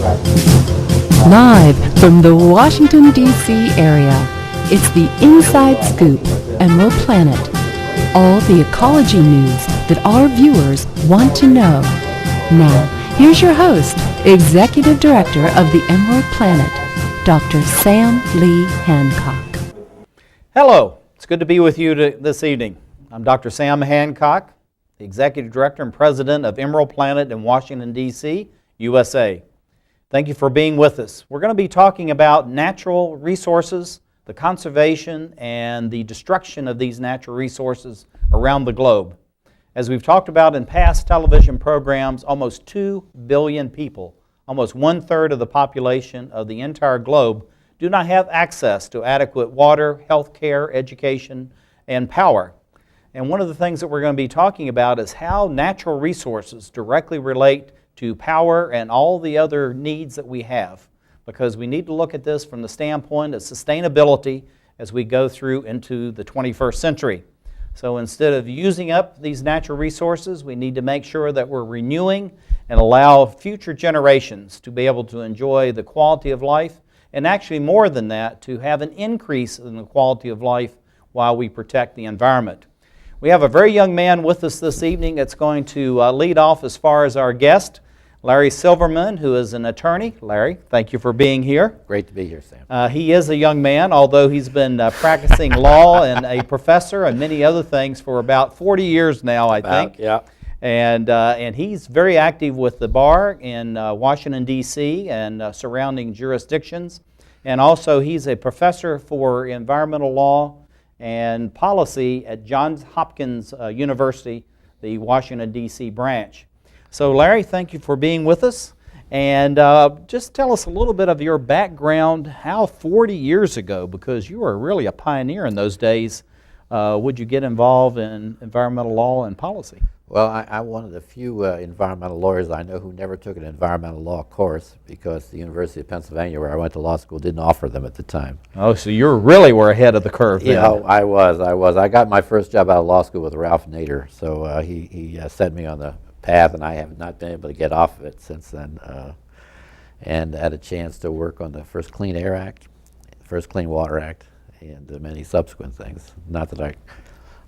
Live from the Washington, D.C. area, it's the Inside Scoop, EmeraldPlanet. All the ecology news that our viewers want to know. Now, here's your host, Executive Director of the EmeraldPlanet, Dr. Sam Lee Hancock. Hello, it's good to be with you this evening. I'm Dr. Sam Hancock, the Executive Director and President of EmeraldPlanet in Washington, D.C., USA. Thank you for being with us. We're going to be talking about natural resources, the conservation and the destruction of these natural resources around the globe. As we've talked about in past television programs, almost 2 billion people, almost 1/3 of the population of the entire globe, do not have access to adequate water, health care, education, and power. And one of the things that we're going to be talking about is how natural resources directly relate to power and all the other needs that we have, because we need to look at this from the standpoint of sustainability as we go through into the 21st century. So instead of using up these natural resources, we need to make sure that we're renewing and allow future generations to be able to enjoy the quality of life, and actually more than that, to have an increase in the quality of life while we protect the environment. We have a very young man with us this evening that's going to lead off as far as our guest, Larry Silverman, who is an attorney. Larry, thank you for being here. Great to be here, Sam. He is a young man, although he's been practicing law and a professor and many other things for about 40 years now, I think. Yeah. And he's very active with the bar in Washington, D.C. and surrounding jurisdictions. And also he's a professor for environmental law and policy at Johns Hopkins University, the Washington, D.C. branch. So Larry, thank you for being with us, and just tell us a little bit of your background, how 40 years ago, because you were really a pioneer in those days, would you get involved in environmental law and policy? Well, I'm one of the few environmental lawyers I know who never took an environmental law course, because the University of Pennsylvania, where I went to law school, didn't offer them at the time. Oh, so you really were ahead of the curve then. Yeah, I was. I got my first job out of law school with Ralph Nader, so he set me on the path, and I have not been able to get off of it since then, and had a chance to work on the first Clean Air Act, first Clean Water Act, and many subsequent things. Not that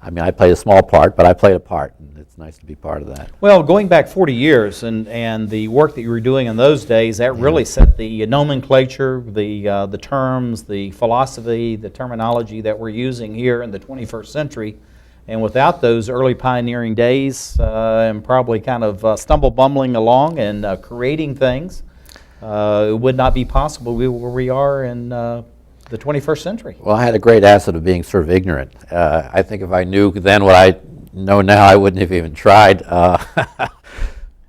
I mean, I played a small part, but I played a part, and it's nice to be part of that. Well, going back 40 years and the work that you were doing in those days, that really set the nomenclature, the terms, the philosophy, the terminology that we're using here in the 21st century. And without those early pioneering days and probably kind of stumble-bumbling along and creating things, it would not be possible where we are in the 21st century. Well, I had a great asset of being sort of ignorant. I think if I knew then what I know now, I wouldn't have even tried.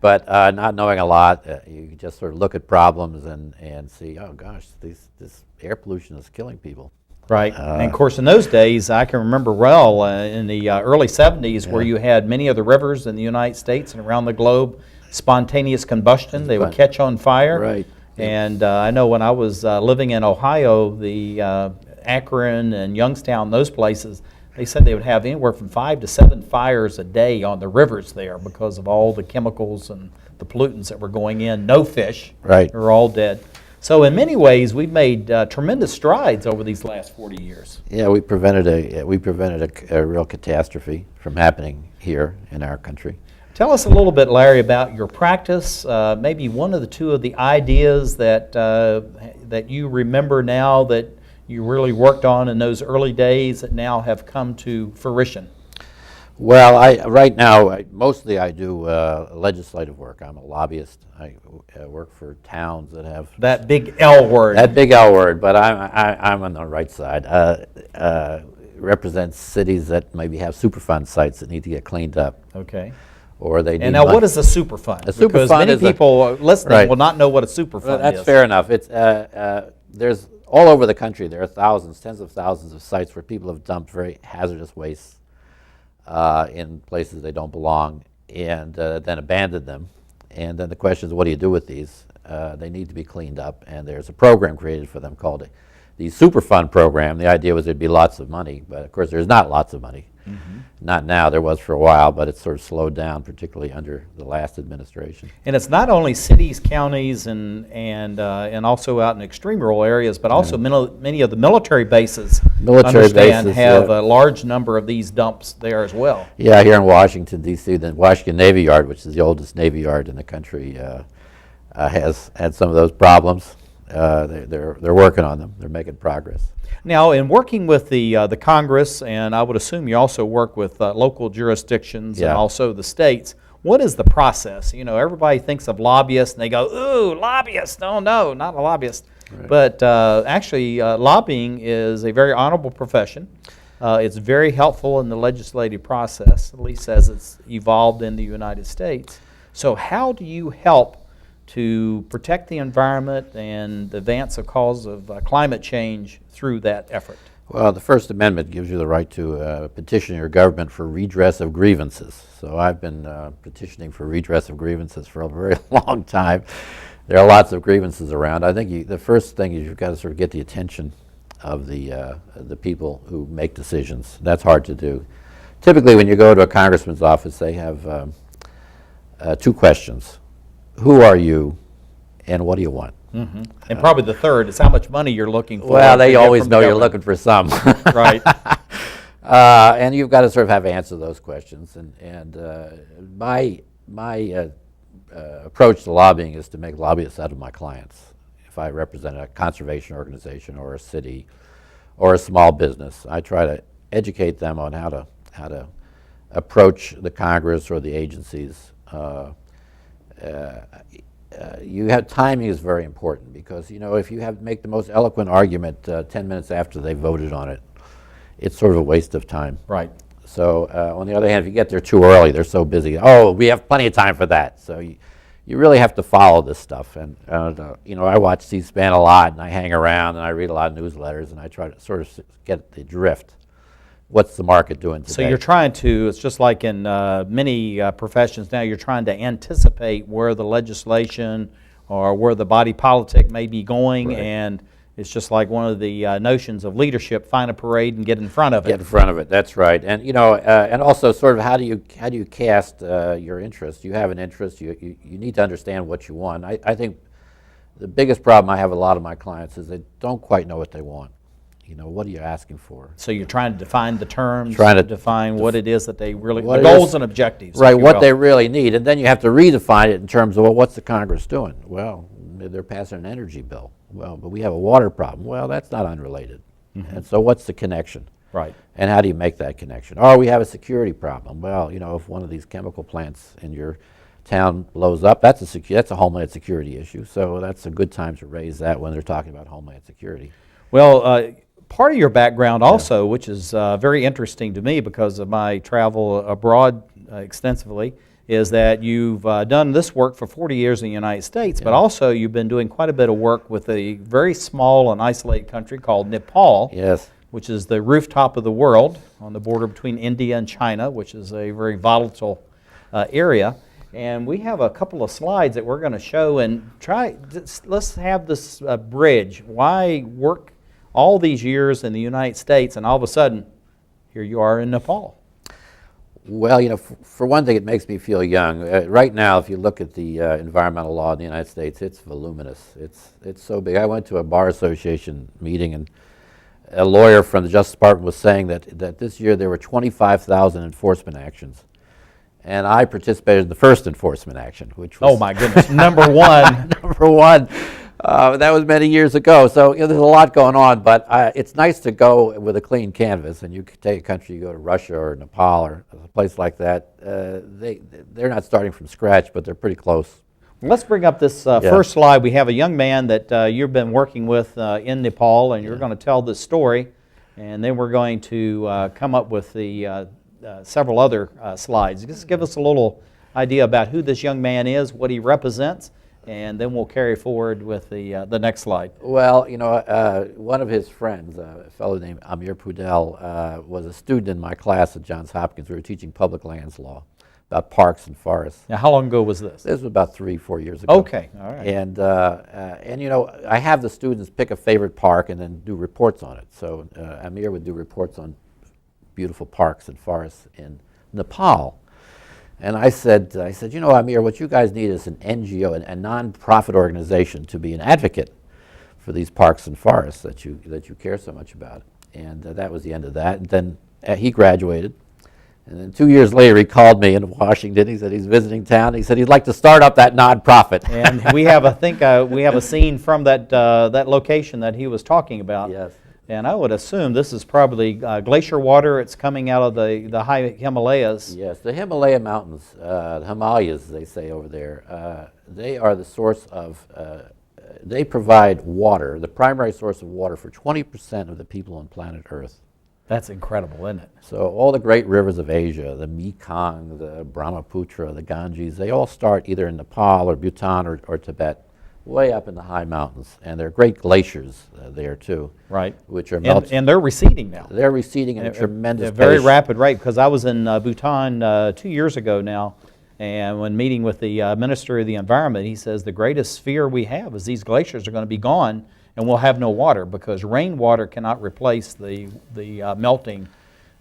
But not knowing a lot, you just sort of look at problems and see, oh gosh, this air pollution is killing people. Right, and of course in those days, I can remember well in the early 70s where you had many of the rivers in the United States and around the globe, spontaneous combustion, they would catch on fire. Right. And I know when I was living in Ohio, the Akron and Youngstown, those places, they said they would have anywhere from 5 to 7 fires a day on the rivers there because of all the chemicals and the pollutants that were going in. No fish, right, were all dead. So in many ways, we've made tremendous strides over these last 40 years. Yeah, we prevented a real catastrophe from happening here in our country. Tell us a little bit, Larry, about your practice. Maybe one of the two of the ideas that that you remember now that you really worked on in those early days that now have come to fruition. Well, right now, mostly I do legislative work. I'm a lobbyist. I work for towns that have that big L word. That big L word, but I'm on the right side. Represents cities that maybe have Superfund sites that need to get cleaned up. Okay. Or they need and now, what is a Superfund? A Superfund because many people listening will not know what a Superfund well, that's is. fair enough. It's there's all over the country. There are thousands, tens of thousands of sites where people have dumped very hazardous wastes in places they don't belong, and then abandoned them. And then the question is, what do you do with these? They need to be cleaned up, and there's a program created for them called the Superfund program. The idea was there'd be lots of money, but of course there's not lots of money. Not now, there was for a while, but it's sort of slowed down, particularly under the last administration. And it's not only cities, counties, and also out in extreme rural areas, but also many of the military bases. Have a large number of these dumps there as well. Yeah, here in Washington, D.C., the Washington Navy Yard, which is the oldest Navy Yard in the country, has had some of those problems. They're working on them. They're making progress. Now, in working with the Congress, and I would assume you also work with local jurisdictions and also the states, what is the process? You know, everybody thinks of lobbyists, and they go, ooh, lobbyist. Oh, no, not a lobbyist. Right. But actually, lobbying is a very honorable profession. It's very helpful in the legislative process, at least as it's evolved in the United States. So how do you help to protect the environment and advance the cause of climate change through that effort? Well, the First Amendment gives you the right to petition your government for redress of grievances. So I've been petitioning for redress of grievances for a very long time. There are lots of grievances around. I think the first thing is you've got to sort of get the attention of the people who make decisions. That's hard to do. Typically, when you go to a congressman's office, they have two questions. Who are you, and what do you want? Mm-hmm. And probably the third is how much money you're looking for. Well, they always know you're looking for some. Right. And you've got to sort of have answer those questions. And my approach to lobbying is to make lobbyists out of my clients. If I represent a conservation organization or a city or a small business, I try to educate them on how to approach the Congress or the agencies. Timing is very important because, you know, if you make the most eloquent argument 10 minutes after they voted on it, it's sort of a waste of time. Right. So on the other hand, if you get there too early, they're so busy. Oh, we have plenty of time for that. So you really have to follow this stuff. And you know, I watch C-SPAN a lot, and I hang around, and I read a lot of newsletters, and I try to sort of get the drift. What's the market doing today? So you're trying to, it's just like in many professions now, you're trying to anticipate where the legislation or where the body politic may be going, right. And it's just like one of the notions of leadership, find a parade and get in front of it. Get in front of it, that's right. And you know, and also sort of how do you cast your interest? You have an interest, you need to understand what you want. I think the biggest problem I have with a lot of my clients is they don't quite know what they want. You know, what are you asking for? So you're trying to define the terms, trying to define what it is that they really, the goals and objectives. Right, what they really need. And then you have to redefine it in terms of, well, what's the Congress doing? Well, they're passing an energy bill. Well, but we have a water problem. Well, that's not unrelated. Mm-hmm. And so what's the connection? Right. And how do you make that connection? Or we have a security problem. Well, you know, if one of these chemical plants in your town blows up, that's a Homeland Security issue. So that's a good time to raise that when they're talking about Homeland Security. Well, part of your background also, which is very interesting to me because of my travel abroad extensively, is that you've done this work for 40 years in the United States, but also you've been doing quite a bit of work with a very small and isolated country called Nepal, which is the rooftop of the world on the border between India and China, which is a very volatile area. And we have a couple of slides that we're going to show and let's have this bridge. Why work all these years in the United States, and all of a sudden, here you are in Nepal? Well, you know, for one thing, it makes me feel young. Right now, if you look at the environmental law in the United States, it's voluminous. It's so big. I went to a bar association meeting, and a lawyer from the Justice Department was saying that this year there were 25,000 enforcement actions. And I participated in the first enforcement action, which was... Oh, my goodness. Number one. Number one. That was many years ago, so you know, there's a lot going on, but it's nice to go with a clean canvas, and you could take a country, you go to Russia or Nepal or a place like that, they're not starting from scratch, but they're pretty close. Let's bring up this first slide. We have a young man that you've been working with in Nepal, and you're going to tell this story, and then we're going to come up with the several other slides. Just give us a little idea about who this young man is, what he represents, and then we'll carry forward with the next slide. Well, you know, one of his friends, a fellow named Amir Pudel, was a student in my class at Johns Hopkins. We were teaching public lands law. about parks and forests. Now, how long ago was this? This was about 3-4 years ago. Okay, all right. And you know, I have the students pick a favorite park and then do reports on it. So Amir would do reports on beautiful parks and forests in Nepal. And I said, you know, Amir, what you guys need is an NGO, a non-profit organization, to be an advocate for these parks and forests that you care so much about. And that was the end of that. And then he graduated. And then 2 years later, he called me in Washington. He said he's visiting town. He said he'd like to start up that nonprofit. And we have, I think, we have a scene from that that location that he was talking about. Yes. And I would assume this is probably glacier water. It's coming out of the high Himalayas. Yes, the Himalaya mountains, the Himalayas, they say over there, they are the source of, they provide water, the primary source of water for 20% of the people on planet Earth. That's incredible, isn't it? So all the great rivers of Asia, the Mekong, the Brahmaputra, the Ganges, they all start either in Nepal or Bhutan or Tibet, way up in the high mountains. And there are great glaciers there too. Right. Which are melting. And they're receding now. They're receding at a tremendous pace. At a very pace. rapid rate, because I was in Bhutan 2 years ago now, and when meeting with the Minister of the Environment, he says the greatest fear we have is these glaciers are going to be gone and we'll have no water, because rainwater cannot replace the melting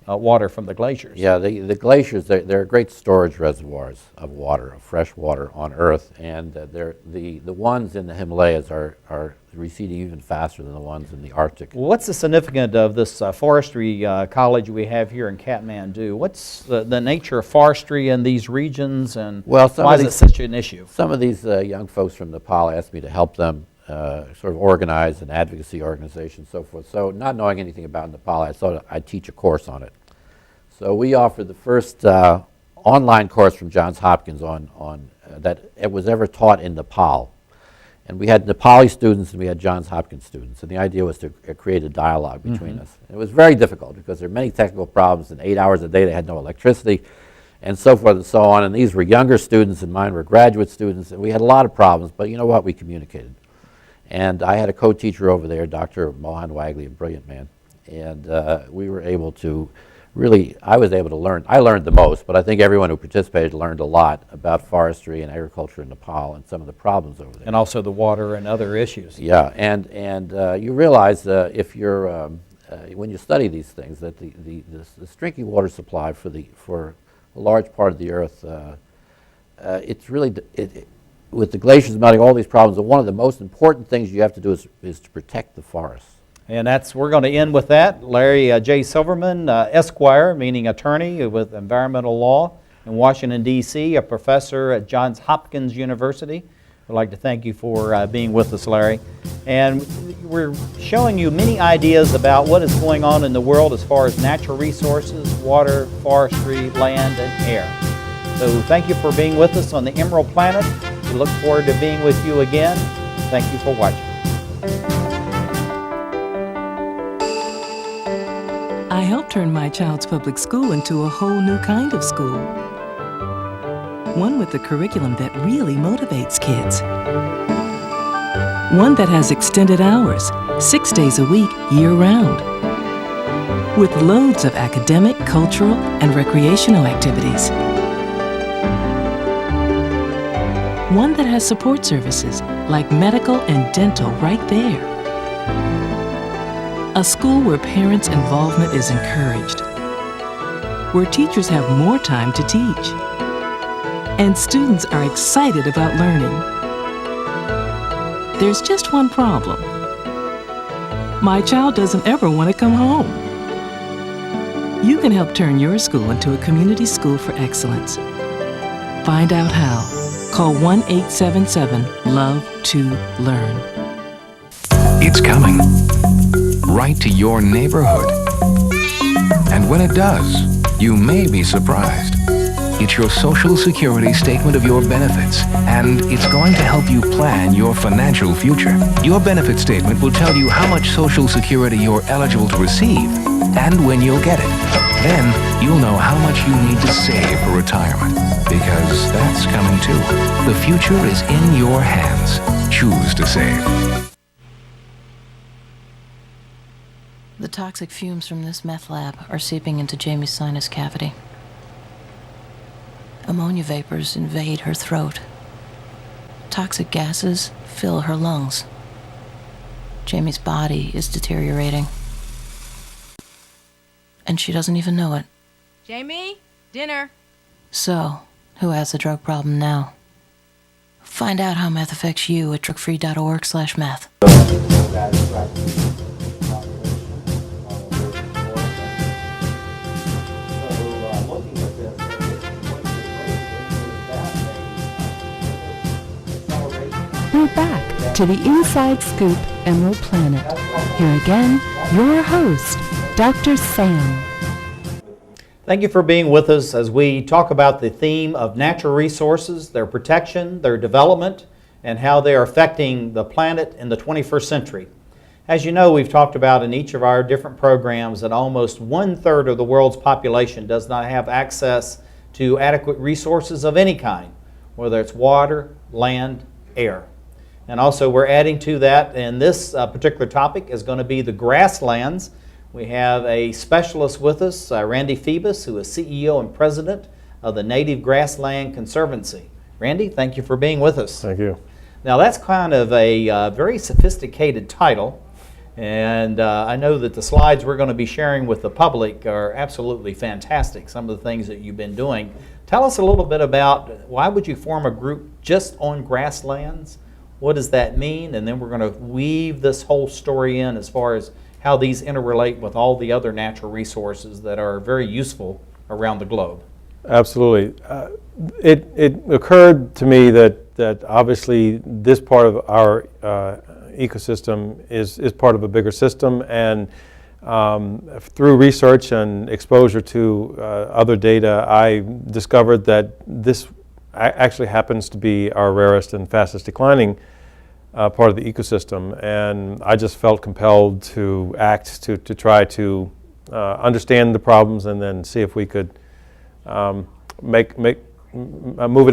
water from the glaciers. Yeah, the glaciers, they're great storage reservoirs of water, of fresh water on Earth, and the ones in the Himalayas are receding even faster than the ones in the Arctic. Well, what's the significance of this forestry college we have here in Kathmandu? What's the nature of forestry in these regions, and why is it such an issue? Some of these young folks from Nepal asked me to help them sort of organize an advocacy organization, so forth. So not knowing anything about Nepal, I thought I'd teach a course on it. So we offered the first online course from Johns Hopkins on that it was ever taught in Nepal. And we had Nepali students and we had Johns Hopkins students. And the idea was to create a dialogue between us. It was very difficult because there are many technical problems, and 8 hours a day they had no electricity, and so forth and so on. And these were younger students and mine were graduate students, and we had a lot of problems, but you know what, we communicated. And I had a co-teacher over there, Dr. Mohan Wagley, a brilliant man. And we were able to really, I was able to learn. I learned the most, but I think everyone who participated learned a lot about forestry and agriculture in Nepal and some of the problems over there. And also the water and other issues. Yeah, and you realize if you're, when you study these things, that this drinking water supply for a large part of the Earth, it's really, with the glaciers melting, all these problems, one of the most important things you have to do is to protect the forests. And we're going to end with that. Larry J. Silverman, Esquire, meaning attorney with environmental law in Washington, D.C., a professor at Johns Hopkins University. I'd like to thank you for being with us, Larry. And we're showing you many ideas about what is going on in the world as far as natural resources, water, forestry, land, and air. So thank you for being with us on the Emerald Planet. We look forward to being with you again. Thank you for watching. I helped turn my child's public school into a whole new kind of school. One with a curriculum that really motivates kids. One that has extended hours, 6 days a week, year-round. With loads of academic, cultural, and recreational activities. One that has support services like medical and dental right there. A school where parents' involvement is encouraged. Where teachers have more time to teach. And students are excited about learning. There's just one problem. My child doesn't ever want to come home. You can help turn your school into a community school for excellence. Find out how. Call 1-877-LOVE-TO-LEARN. It's coming. Right to your neighborhood. And when it does, you may be surprised. It's your Social Security statement of your benefits, and it's going to help you plan your financial future. Your benefit statement will tell you how much Social Security you're eligible to receive and when you'll get it. Then you'll know how much you need to save for retirement, because that's coming too. The future is in your hands. Choose to save. The toxic fumes from this meth lab are seeping into Jamie's sinus cavity. Ammonia vapors invade her throat. Toxic gases fill her lungs. Jamie's body is deteriorating. And she doesn't even know it. Jamie, dinner. So, who has the drug problem now? Find out how meth affects you at drugfree.org/meth. We're back to the Inside Scoop Emerald Planet. Here again, your host, Dr. Sam. Thank you for being with us as we talk about the theme of natural resources, their protection, their development, and how they are affecting the planet in the 21st century. As you know, we've talked about in each of our different programs that almost 1/3 of the world's population does not have access to adequate resources of any kind, whether it's water, land, air. And also we're adding to that, and this particular topic is going to be the grasslands. We have a specialist with us, Randy Pheobus, who is CEO and President of the Native Grassland Conservancy. Randy, thank you for being with us. Thank you. Now that's kind of a very sophisticated title, and I know that the slides we're going to be sharing with the public are absolutely fantastic, some of the things that you've been doing. Tell us a little bit about why would you form a group just on grasslands? What does that mean? And then we're going to weave this whole story in as far as how these interrelate with all the other natural resources that are very useful around the globe. Absolutely. It occurred to me that obviously this part of our ecosystem is part of a bigger system, and through research and exposure to other data, I discovered that this actually happens to be our rarest and fastest declining part of the ecosystem, and I just felt compelled to act to try to understand the problems and then see if we could move it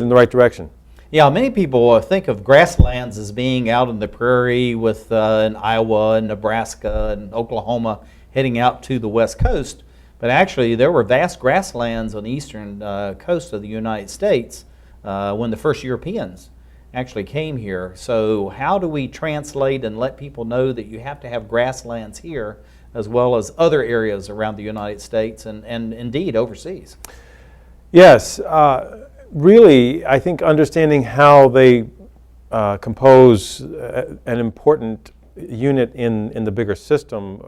in the right direction. Yeah, many people think of grasslands as being out in the prairie with in Iowa and Nebraska and Oklahoma heading out to the west coast, but actually there were vast grasslands on the eastern coast of the United States when the first Europeans actually came here. So how do we translate and let people know that you have to have grasslands here as well as other areas around the United States and indeed overseas? Yes, really I think understanding how they compose an important unit in the bigger system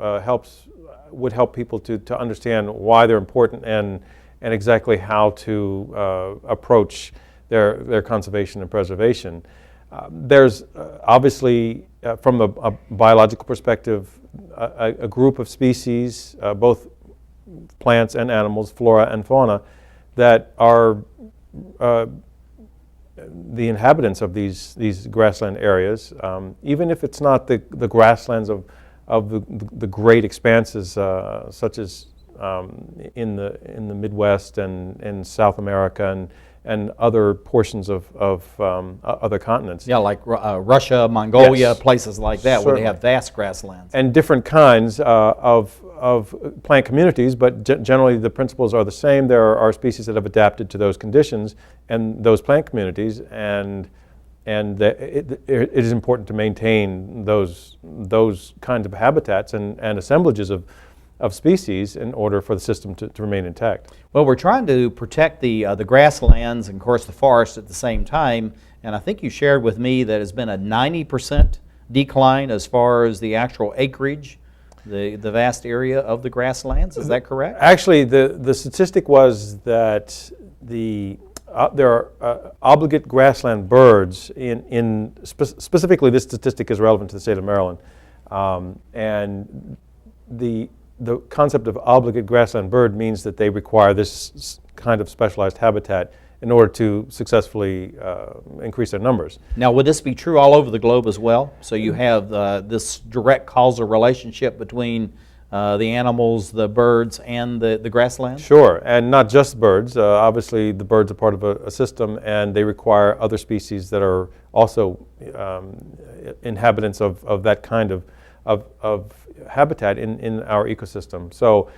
would help people to understand why they're important and exactly how to approach their conservation and preservation. There's obviously, from a biological perspective, a group of species, both plants and animals, flora and fauna, that are the inhabitants of these grassland areas, even if it's not the grasslands of the great expanses such as in the Midwest and in South America and other portions of other continents. Yeah, like Russia, Mongolia, Yes. places like that, where they have vast grasslands. And different kinds of plant communities, but generally the principles are the same. There are species that have adapted to those conditions and those plant communities, and it is important to maintain those kinds of habitats and assemblages of species in order for the system to remain intact. Well, we're trying to protect the grasslands and, of course, the forests at the same time. And I think you shared with me that it's been a 90% decline as far as the actual acreage, the vast area of the grasslands. Is that correct? Actually, the statistic was that there are obligate grassland birds specifically this statistic is relevant to the state of Maryland, and the concept of obligate grassland bird means that they require this kind of specialized habitat in order to successfully increase their numbers. Now, would this be true all over the globe as well? So you have this direct causal relationship between the animals, the birds, and the grasslands? Sure, and not just birds. Obviously, the birds are part of a system, and they require other species that are also inhabitants of that kind of habitat in our ecosystem. So,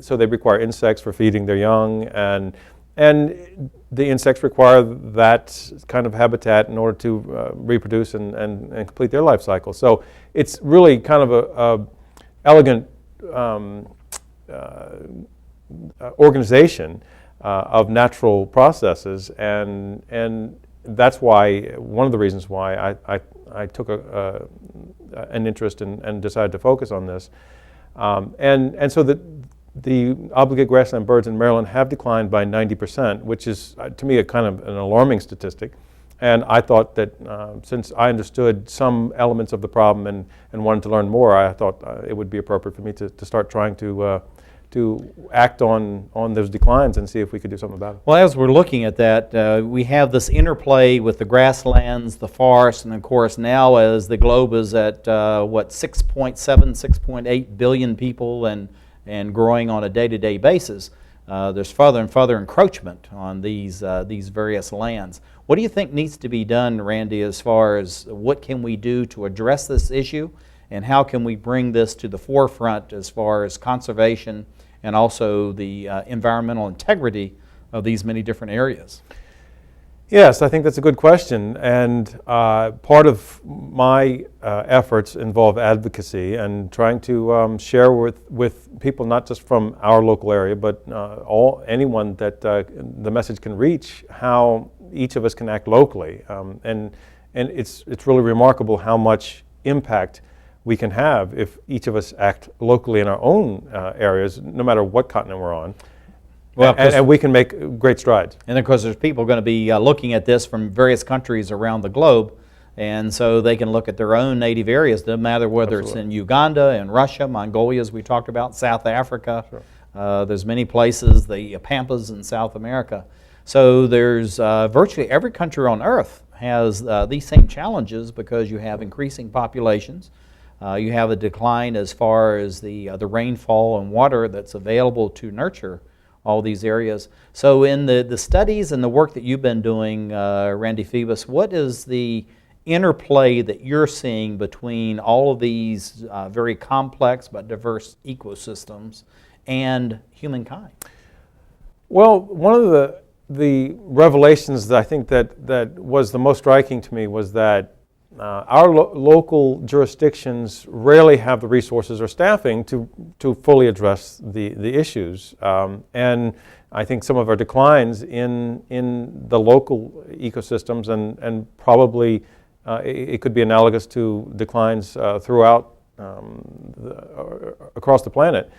so they require insects for feeding their young, and And the insects require that kind of habitat in order to reproduce and complete their life cycle. So it's really kind of a elegant organization of natural processes, and that's why, one of the reasons why I took an interest and decided to focus on this. And so the obligate grassland birds in Maryland have declined by 90%, which is, to me, a kind of an alarming statistic. And I thought that since I understood some elements of the problem and wanted to learn more, I thought it would be appropriate for me to start trying to act on those declines and see if we could do something about it. Well, as we're looking at that, we have this interplay with the grasslands, the forests, and of course now as the globe is at 6.7, 6.8 billion people and growing on a day-to-day basis, there's further and further encroachment on these various lands. What do you think needs to be done, Randy, as far as what can we do to address this issue, and how can we bring this to the forefront as far as conservation and also the environmental integrity of these many different areas? Yes, I think that's a good question, and part of my efforts involve advocacy and trying to share with people not just from our local area, but anyone that the message can reach, how each of us can act locally, and it's really remarkable how much impact we can have if each of us act locally in our own areas, no matter what continent we're on. Well, and we can make great strides. And of course, there's people going to be looking at this from various countries around the globe, and so they can look at their own native areas, no matter whether Absolutely. It's in Uganda, in Russia, Mongolia, as we talked about, South Africa. Sure. There's many places, the Pampas in South America. So there's virtually every country on Earth has these same challenges because you have increasing populations. You have a decline as far as the rainfall and water that's available to nurture all these areas. So in the studies and the work that you've been doing, Randy Pheobus, what is the interplay that you're seeing between all of these very complex but diverse ecosystems and humankind? Well, one of the revelations that I think that was the most striking to me was that our local jurisdictions rarely have the resources or staffing to fully address the issues. And I think some of our declines in the local ecosystems and probably it could be analogous to declines throughout across the planet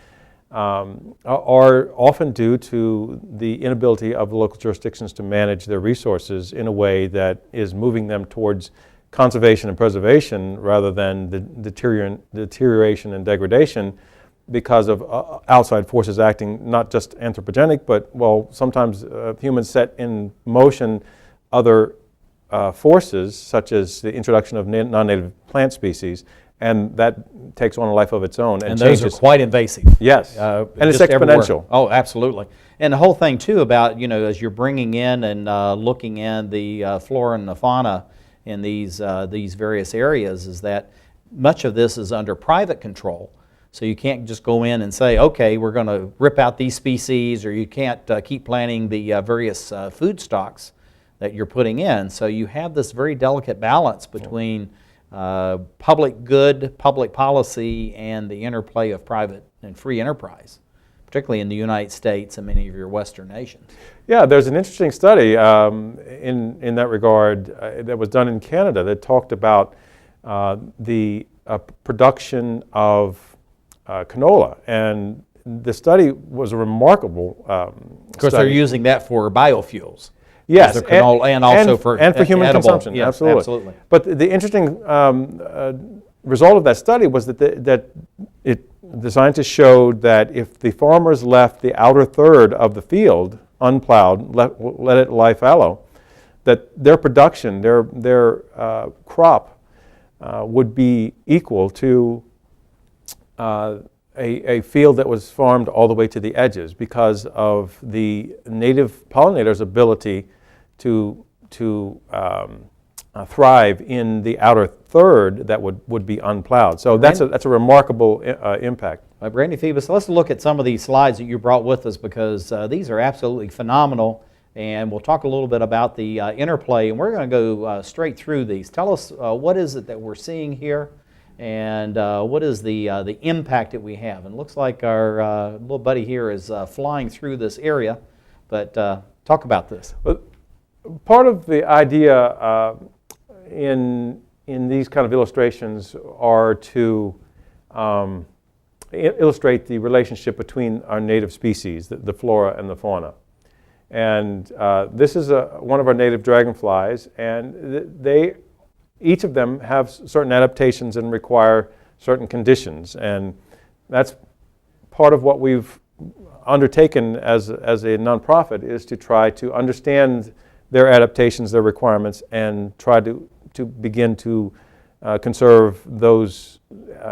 are often due to the inability of the local jurisdictions to manage their resources in a way that is moving them towards conservation and preservation rather than the deterioration and degradation because of outside forces acting, not just anthropogenic, but, well, sometimes humans set in motion other forces, such as the introduction of non-native plant species, and that takes on a life of its own. And those are quite invasive. Yes, and it's exponential. Everywhere. Oh, absolutely. And the whole thing, too, about, as you're bringing in and looking in the flora and the fauna in these various areas, is that much of this is under private control. So you can't just go in and say, okay, we're going to rip out these species, or you can't keep planting the various food stocks that you're putting in. So you have this very delicate balance between public good, public policy, and the interplay of private and free enterprise, particularly in the United States and many of your Western nations. Yeah, there's an interesting study in that regard that was done in Canada that talked about the production of canola, and the study was a remarkable Of course, they're using that for biofuels. Yes, and also for human edible consumption. Yes, absolutely. But the interesting result of that study was that the scientists showed that if the farmers left the outer third of the field unplowed, let it lie fallow, that their production, their crop, would be equal to a field that was farmed all the way to the edges because of the native pollinators' ability to thrive in the outer third that would be unplowed. So that's a remarkable impact. Randy Pheobus, let's look at some of these slides that you brought with us, because these are absolutely phenomenal, and we'll talk a little bit about the interplay, and we're going to go straight through these. Tell us what is it that we're seeing here, and what is the impact that we have. And it looks like our little buddy here is flying through this area, but talk about this. Well, part of the idea in these kind of illustrations are to illustrate the relationship between our native species, the flora and the fauna. And this is one of our native dragonflies, and each of them have certain adaptations and require certain conditions. And that's part of what we've undertaken as a nonprofit, is to try to understand their adaptations, their requirements, and try to begin to conserve those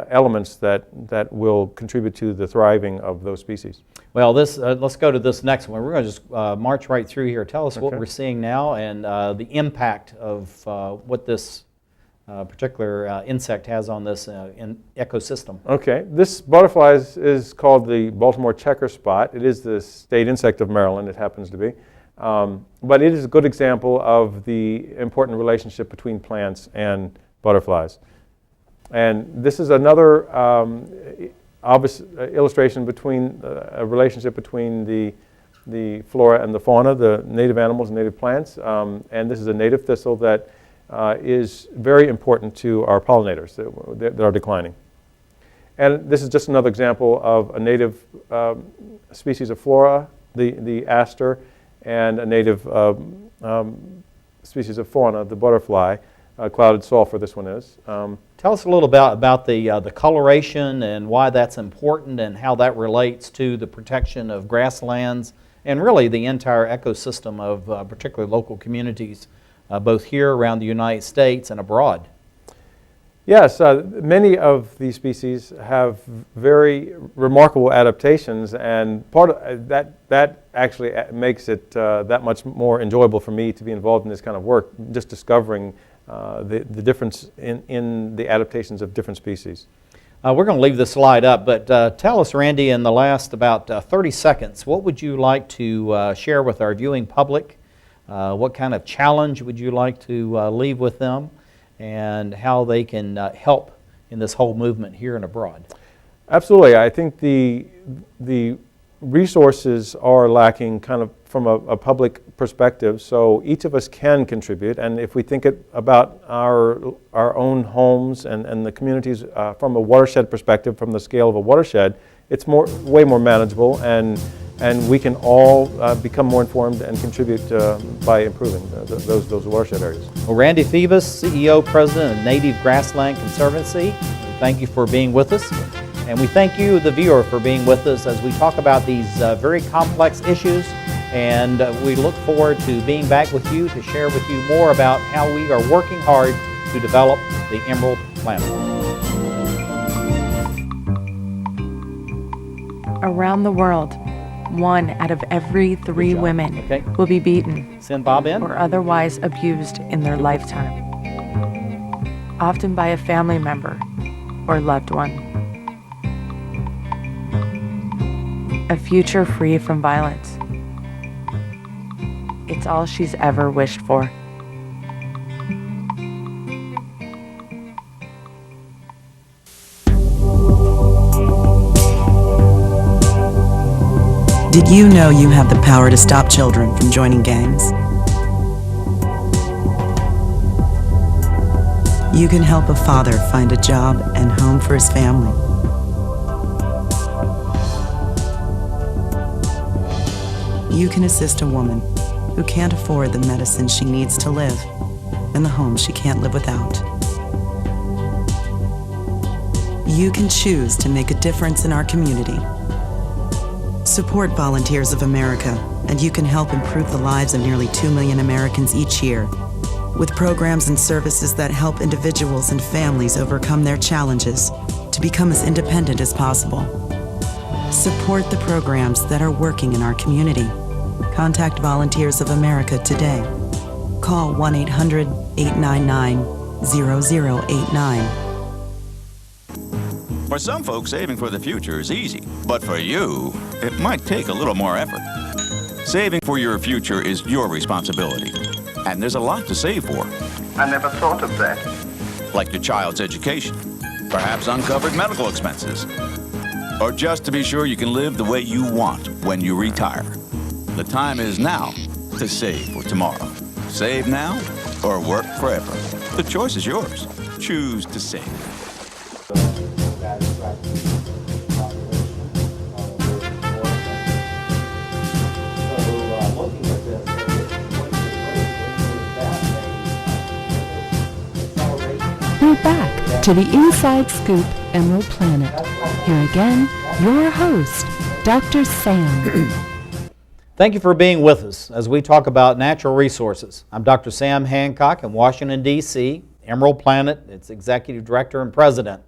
elements that will contribute to the thriving of those species. Well, let's go to this next one. We're going to just march right through here. Tell us what we're seeing now, and the impact of what this particular insect has on this ecosystem. Okay, this butterfly is called the Baltimore checker spot. It is the state insect of Maryland, it happens to be. But it is a good example of the important relationship between plants and butterflies. And this is another obvious illustration between a relationship between the flora and the fauna, the native animals and native plants. And this is a native thistle that is very important to our pollinators that are declining. And this is just another example of a native species of flora, the aster, and a native species of fauna, the butterfly, clouded sulfur, this one is. Tell us a little about the coloration and why that's important, and how that relates to the protection of grasslands and really the entire ecosystem of particularly local communities, both here around the United States and abroad. Yes, many of these species have very remarkable adaptations, and part of that actually makes it that much more enjoyable for me to be involved in this kind of work, just discovering the difference in the adaptations of different species. We're going to leave this slide up, but tell us, Randy, in the last about 30 seconds, what would you like to share with our viewing public? What kind of challenge would you like to leave with them, and how they can help in this whole movement here and abroad? Absolutely. I think the resources are lacking kind of from a public perspective, so each of us can contribute. And if we think about our own homes and the communities from a watershed perspective, from the scale of a watershed, it's way more manageable, and we can all become more informed and contribute by improving those watershed areas. Well, Randy Pheobus, CEO, President of Native Grassland Conservancy, thank you for being with us. And we thank you, the viewer, for being with us as we talk about these very complex issues. And we look forward to being back with you to share with you more about how we are working hard to develop the Emerald Planet. Around the world, 1 out of every 3 women will be beaten Send Bob in. or otherwise abused in their lifetime, often by a family member or loved one. A future free from violence. It's all she's ever wished for. Did you know you have the power to stop children from joining gangs? You can help a father find a job and home for his family. You can assist a woman who can't afford the medicine she needs to live and the home she can't live without. You can choose to make a difference in our community. Support Volunteers of America, and you can help improve the lives of nearly 2 million Americans each year with programs and services that help individuals and families overcome their challenges to become as independent as possible. Support the programs that are working in our community. Contact Volunteers of America today. Call 1-800-899 0089. For some folks, saving for the future is easy, but for you, it might take a little more effort. Saving for your future is your responsibility, and there's a lot to save for. I never thought of that. Like your child's education, perhaps uncovered medical expenses, or just to be sure you can live the way you want when you retire. The time is now to save for tomorrow. Save now or work forever. The choice is yours. Choose to save. We're back to the Inside Scoop Emerald Planet. Here again, your host, Dr. Sam. Thank you for being with us as we talk about natural resources. I'm Dr. Sam Hancock in Washington, D.C., EmeraldPlanet, its Executive Director and President.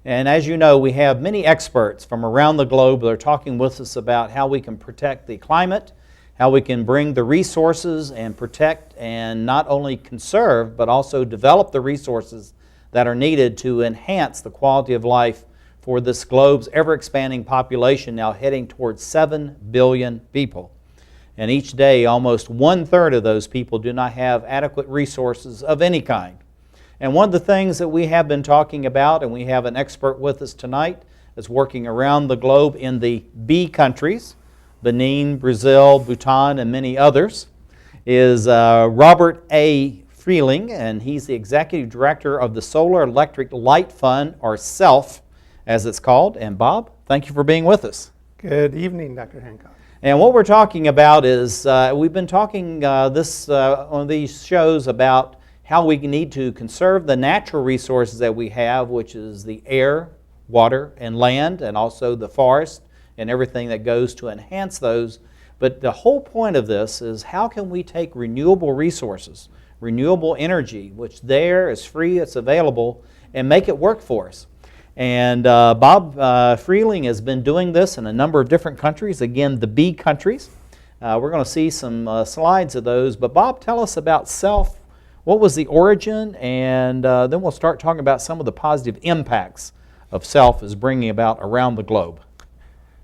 And as you know, we have many experts from around the globe that are talking with us about how we can protect the climate, how we can bring the resources and protect and not only conserve, but also develop the resources that are needed to enhance the quality of life for this globe's ever-expanding population, now heading towards 7 billion people. And each day, almost 1/3 of those people do not have adequate resources of any kind. And one of the things that we have been talking about, and we have an expert with us tonight that's working around the globe in the B countries, Benin, Brazil, Bhutan, and many others, is Robert A. Freling, and he's the Executive Director of the Solar Electric Light Fund, or SELF, as it's called. And Bob, thank you for being with us. Good evening, Dr. Hancock. And what we're talking about is, we've been talking on these shows about how we need to conserve the natural resources that we have, which is the air, water, and land, and also the forest, and everything that goes to enhance those. But the whole point of this is how can we take renewable resources, renewable energy, which there is free, it's available, and make it work for us. And Bob Freling has been doing this in a number of different countries, again, the B countries. We're going to see some slides of those. But Bob, tell us about SELF. What was the origin? And then we'll start talking about some of the positive impacts of SELF is bringing about around the globe.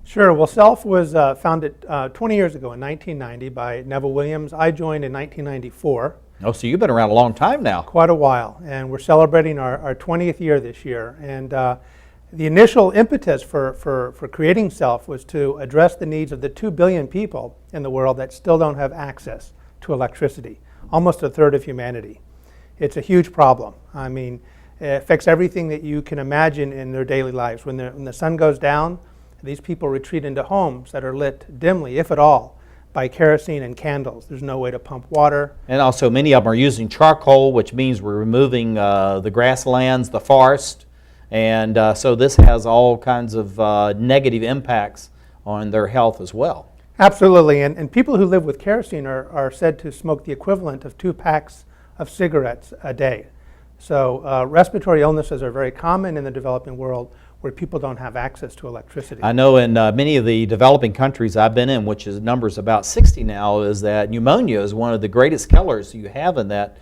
Sure. Well, SELF was founded 20 years ago in 1990 by Neville Williams. I joined in 1994. Oh, so you've been around a long time now. Quite a while. And we're celebrating our 20th year this year. And the initial impetus for creating SELF was to address the needs of the 2 billion people in the world that still don't have access to electricity, almost 1/3 of humanity. It's a huge problem. I mean, it affects everything that you can imagine in their daily lives. When the sun goes down, these people retreat into homes that are lit dimly, if at all, by kerosene and candles. There's no way to pump water. And also many of them are using charcoal, which means we're removing the grasslands, the forest. And so this has all kinds of negative impacts on their health as well. Absolutely. And people who live with kerosene are said to smoke the equivalent of 2 packs of cigarettes a day. So respiratory illnesses are very common in the developing world where people don't have access to electricity. I know in many of the developing countries I've been in, which is numbers about 60 now, is that pneumonia is one of the greatest killers you have in that.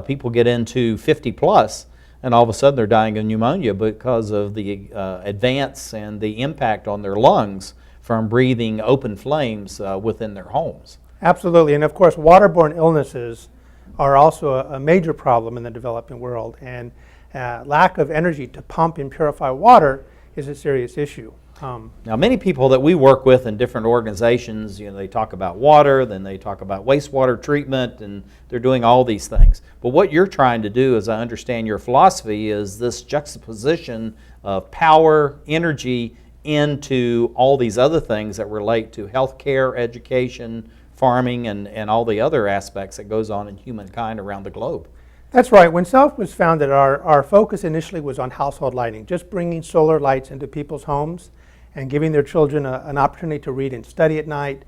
People get into 50 plus and all of a sudden they're dying of pneumonia because of the advance and the impact on their lungs from breathing open flames within their homes. Absolutely. And of course, waterborne illnesses are also a major problem in the developing world. And lack of energy to pump and purify water is a serious issue. Now, many people that we work with in different organizations, they talk about water, then they talk about wastewater treatment, and they're doing all these things. But what you're trying to do, as I understand your philosophy, is this juxtaposition of power, energy, into all these other things that relate to healthcare, education, farming, and all the other aspects that goes on in humankind around the globe. That's right. When SELF was founded, our focus initially was on household lighting, just bringing solar lights into people's homes and giving their children an opportunity to read and study at night,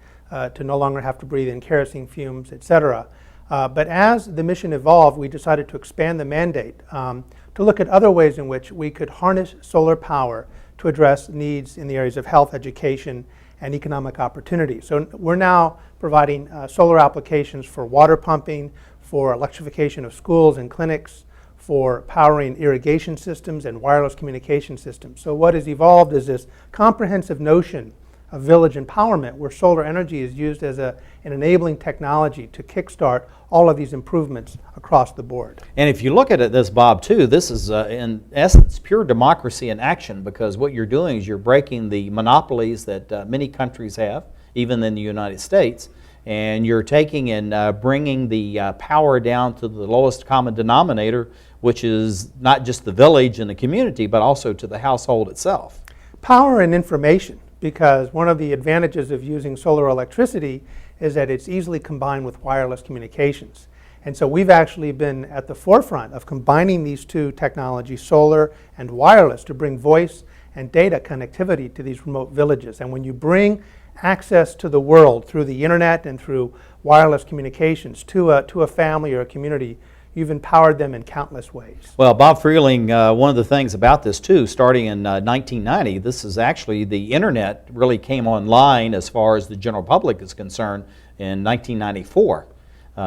to no longer have to breathe in kerosene fumes, etc. But as the mission evolved, we decided to expand the mandate to look at other ways in which we could harness solar power to address needs in the areas of health, education, and economic opportunity. So we're now providing solar applications for water pumping, for electrification of schools and clinics, for powering irrigation systems and wireless communication systems. So what has evolved is this comprehensive notion of village empowerment, where solar energy is used as an enabling technology to kickstart all of these improvements across the board. And if you look at this, Bob, too, this is in essence pure democracy in action, because what you're doing is you're breaking the monopolies that many countries have, even in the United States, and you're taking and bringing the power down to the lowest common denominator, which is not just the village and the community, but also to the household itself. Power and information, because one of the advantages of using solar electricity is that it's easily combined with wireless communications. And so we've actually been at the forefront of combining these two technologies, solar and wireless, to bring voice and data connectivity to these remote villages. And when you bring access to the world through the internet and through wireless communications to a family or a community, you've empowered them in countless ways. Well, Bob Freling, one of the things about this too, starting in 1990, this is actually the internet really came online as far as the general public is concerned in 1994,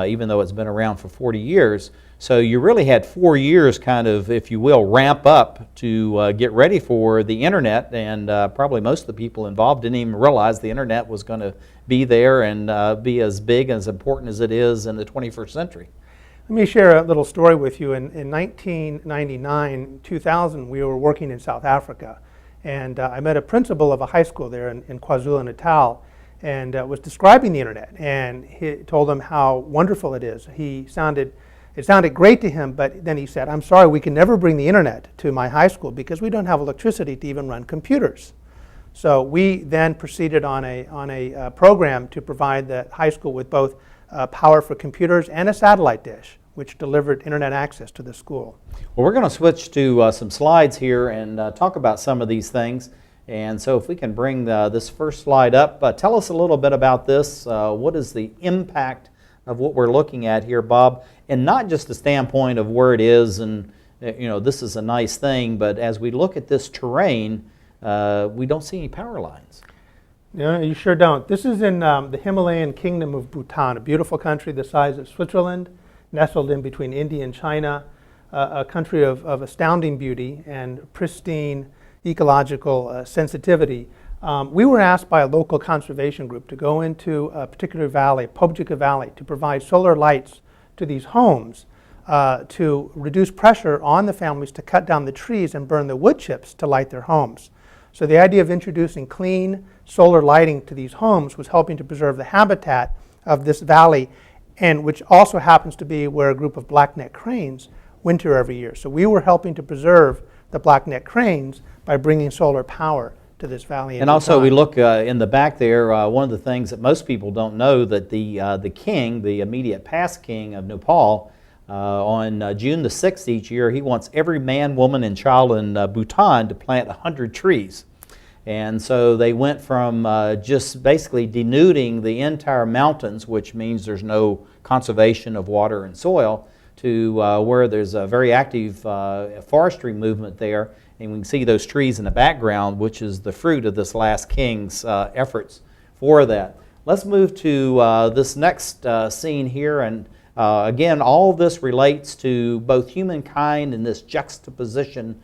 even though it's been around for 40 years. So you really had 4 years kind of, if you will, ramp up to get ready for the internet, and probably most of the people involved didn't even realize the internet was going to be there and be as big, as important as it is in the 21st century. Let me share a little story with you. In 1999, 2000, we were working in South Africa, and I met a principal of a high school there in KwaZulu-Natal, and was describing the internet, and he told them how wonderful it is. It sounded great to him, but then he said, "I'm sorry, we can never bring the internet to my high school because we don't have electricity to even run computers." So we then proceeded on a program to provide the high school with both power for computers and a satellite dish, which delivered internet access to the school. Well, we're going to switch to some slides here and talk about some of these things. And so if we can bring this first slide up, tell us a little bit about this. What is the impact of what we're looking at here, Bob? And not just the standpoint of where it is and, you know, this is a nice thing, but as we look at this terrain, we don't see any power lines. No, you sure don't. This is in the Himalayan kingdom of Bhutan, a beautiful country the size of Switzerland, nestled in between India and China, a country of astounding beauty and pristine ecological sensitivity. We were asked by a local conservation group to go into a particular valley, Pobjika Valley, to provide solar lights to these homes to reduce pressure on the families to cut down the trees and burn the wood chips to light their homes. So the idea of introducing clean solar lighting to these homes was helping to preserve the habitat of this valley, and which also happens to be where a group of black-necked cranes winter every year. So we were helping to preserve the black-necked cranes by bringing solar power to this valley. And also we look in the back there, one of the things that most people don't know, that the king, the immediate past king of Nepal, on June the 6th each year, he wants every man, woman, and child in Bhutan to plant 100 trees. And so they went from just basically denuding the entire mountains, which means there's no conservation of water and soil, to where there's a very active forestry movement there. And we can see those trees in the background, which is the fruit of this last king's efforts for that. Let's move to this next scene here. And again, all of this relates to both humankind and this juxtaposition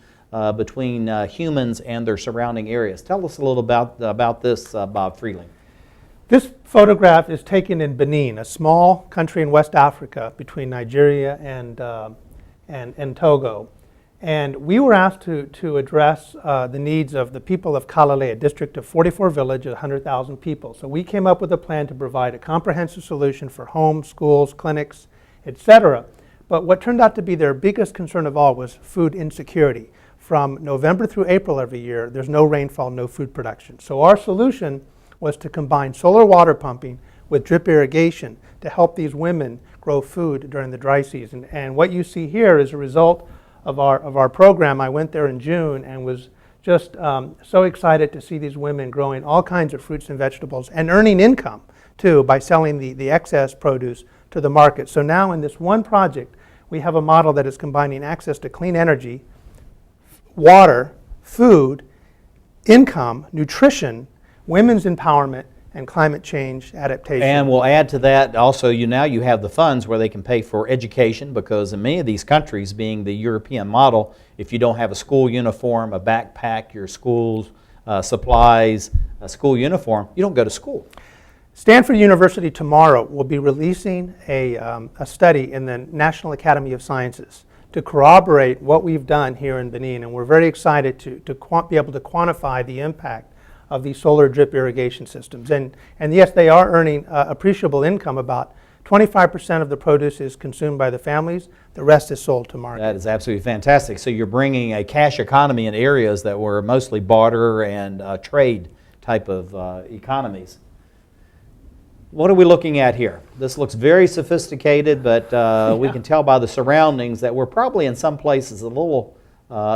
between humans and their surrounding areas. Tell us a little about this, Bob Freling. This photograph is taken in Benin, a small country in West Africa between Nigeria and Togo. And we were asked to address the needs of the people of Kalale, a district of 44 villages, 100,000 people. So we came up with a plan to provide a comprehensive solution for homes, schools, clinics, etc. But what turned out to be their biggest concern of all was food insecurity. From November through April every year, there's no rainfall, no food production. So our solution was to combine solar water pumping with drip irrigation to help these women grow food during the dry season. And what you see here is a result of our program. I went there in June and was just so excited to see these women growing all kinds of fruits and vegetables and earning income too by selling the excess produce to the market. So now in this one project, we have a model that is combining access to clean energy, water, food, income, nutrition, women's empowerment, and climate change adaptation. And we'll add to that also, now you have the funds where they can pay for education, because in many of these countries, being the European model, if you don't have a school uniform, a backpack, your school's supplies, a school uniform, you don't go to school. Stanford University tomorrow will be releasing a study in the National Academy of Sciences to corroborate what we've done here in Benin, and we're very excited to be able to quantify the impact of these solar drip irrigation systems. And yes, they are earning appreciable income. About 25% of the produce is consumed by the families. The rest is sold to market. That is absolutely fantastic. So you're bringing a cash economy in areas that were mostly barter and trade type of economies. What are we looking at here? This looks very sophisticated, but we can tell by the surroundings that we're probably in some places a little